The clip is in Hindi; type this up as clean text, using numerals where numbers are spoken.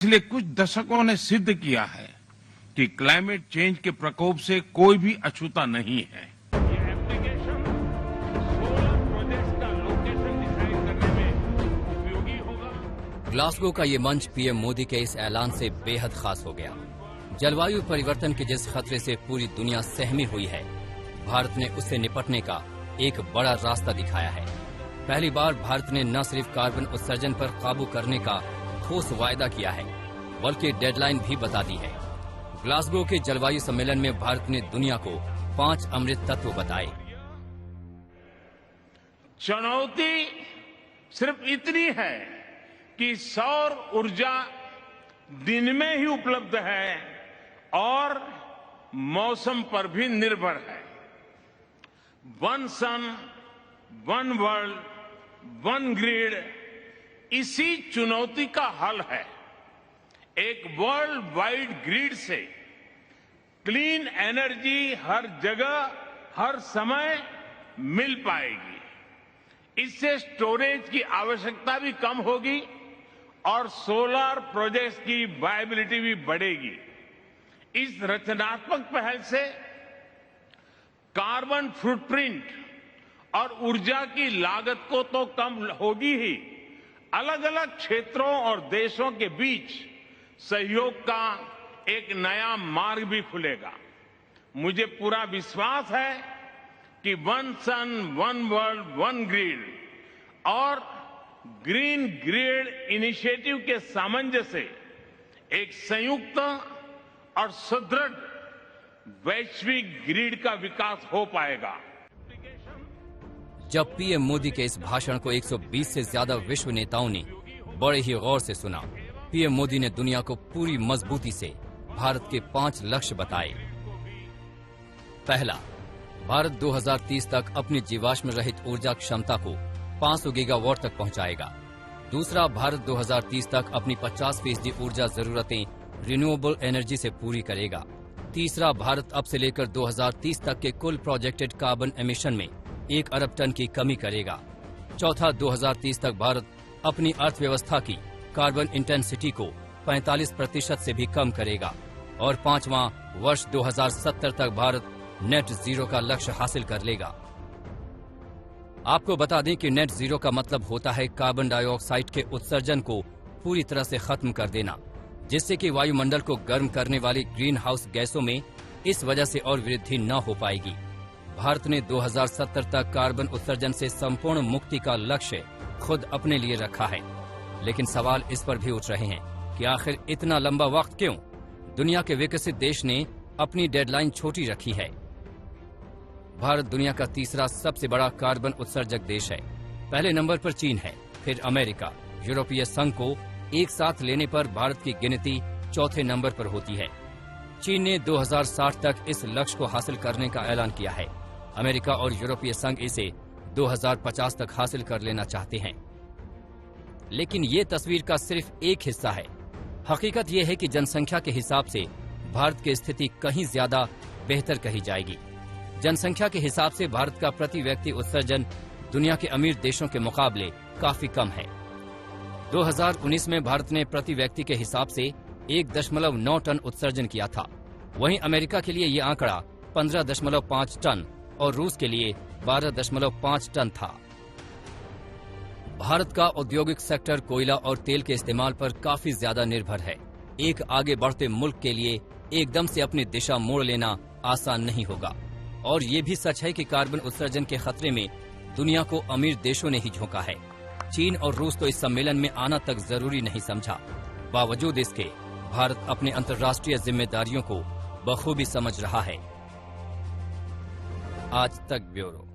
पिछले कुछ दशकों ने सिद्ध किया है कि क्लाइमेट चेंज के प्रकोप से कोई भी अछूता नहीं है। ये एप्लीकेशन सोलर प्रोजेक्ट्स का लोकेशन डिसाइड करने में उपयोगी होगा। ग्लासगो का ये मंच पीएम मोदी के इस ऐलान से बेहद खास हो गया। जलवायु परिवर्तन के जिस खतरे से पूरी दुनिया सहमी हुई है, भारत ने उससे निपटने का एक बड़ा रास्ता दिखाया है। पहली बार भारत ने न सिर्फ कार्बन उत्सर्जन पर काबू करने का ठोस वायदा किया है, बल्कि डेडलाइन भी बता दी है। ग्लासगो के जलवायु सम्मेलन में भारत ने दुनिया को 5 अमृत तत्व बताए। चुनौती सिर्फ इतनी है कि सौर ऊर्जा दिन में ही उपलब्ध है और मौसम पर भी निर्भर है। वन सन, वन वर्ल्ड, वन ग्रिड इसी चुनौती का हल है। एक वर्ल्ड वाइड ग्रिड से क्लीन एनर्जी हर जगह हर समय मिल पाएगी। इससे स्टोरेज की आवश्यकता भी कम होगी और सोलर प्रोजेक्ट्स की वायबिलिटी भी बढ़ेगी। इस रचनात्मक पहल से कार्बन फुटप्रिंट और ऊर्जा की लागत को तो कम होगी ही, अलग अलग क्षेत्रों और देशों के बीच सहयोग का एक नया मार्ग भी खुलेगा। मुझे पूरा विश्वास है कि वन सन, वन वर्ल्ड, वन ग्रिड और ग्रीन ग्रिड इनिशिएटिव के सामंजस्य से एक संयुक्त और सुदृढ़ वैश्विक ग्रिड का विकास हो पाएगा। जब पीएम मोदी के इस भाषण को 120 से ज्यादा विश्व नेताओं ने बड़े ही गौर से सुना, पीएम मोदी ने दुनिया को पूरी मजबूती से भारत के 5 लक्ष्य बताए। पहला, भारत 2030 तक अपनी जीवाश्म रहित ऊर्जा क्षमता को 500 गीगावाट तक पहुंचाएगा। दूसरा, भारत 2030 तक अपनी 50% ऊर्जा जरूरतें रिन्यूएबल एनर्जी से पूरी करेगा। तीसरा, भारत अब से लेकर 2030 तक के कुल प्रोजेक्टेड कार्बन एमिशन में 1 अरब टन की कमी करेगा। चौथा, 2030 तक भारत अपनी अर्थव्यवस्था की कार्बन इंटेंसिटी को 45% से भी कम करेगा। और पांचवां, वर्ष 2070 तक भारत नेट जीरो का लक्ष्य हासिल कर लेगा। आपको बता दें कि नेट जीरो का मतलब होता है कार्बन डाइऑक्साइड के उत्सर्जन को पूरी तरह से खत्म कर देना, जिससे कि वायुमंडल को गर्म करने वाली ग्रीन हाउस गैसों में इस वजह से और वृद्धि न हो पाएगी। भारत ने 2070 तक कार्बन उत्सर्जन से संपूर्ण मुक्ति का लक्ष्य खुद अपने लिए रखा है। लेकिन सवाल इस पर भी उठ रहे हैं कि आखिर इतना लंबा वक्त क्यों? दुनिया के विकसित देश ने अपनी डेडलाइन छोटी रखी है। भारत दुनिया का तीसरा सबसे बड़ा कार्बन उत्सर्जक देश है। पहले नंबर पर चीन है, फिर अमेरिका। यूरोपीय संघ को एक साथ लेने पर भारत की गिनती चौथे नंबर पर होती है। चीन ने 2060 तक इस लक्ष्य को हासिल करने का ऐलान किया है। अमेरिका और यूरोपीय संघ इसे 2050 तक हासिल कर लेना चाहते हैं। लेकिन ये तस्वीर का सिर्फ एक हिस्सा है। हकीकत यह है कि जनसंख्या के हिसाब से भारत की स्थिति कहीं ज्यादा बेहतर कही जाएगी। जनसंख्या के हिसाब से भारत का प्रति व्यक्ति उत्सर्जन दुनिया के अमीर देशों के मुकाबले काफी कम है। 2019 में भारत ने प्रति व्यक्ति के हिसाब से 1.9 टन उत्सर्जन किया था। वहीं अमेरिका के लिए ये आंकड़ा 15.5 टन और रूस के लिए 12.5 टन था। भारत का औद्योगिक सेक्टर कोयला और तेल के इस्तेमाल पर काफी ज्यादा निर्भर है। एक आगे बढ़ते मुल्क के लिए एकदम से अपनी दिशा मोड़ लेना आसान नहीं होगा। और ये भी सच है कि कार्बन उत्सर्जन के खतरे में दुनिया को अमीर देशों ने ही झोंका है। चीन और रूस तो इस सम्मेलन में आना तक जरूरी नहीं समझा। बावजूद इसके भारत अपने अंतर्राष्ट्रीय जिम्मेदारियों को बखूबी समझ रहा है। आज तक ब्यूरो।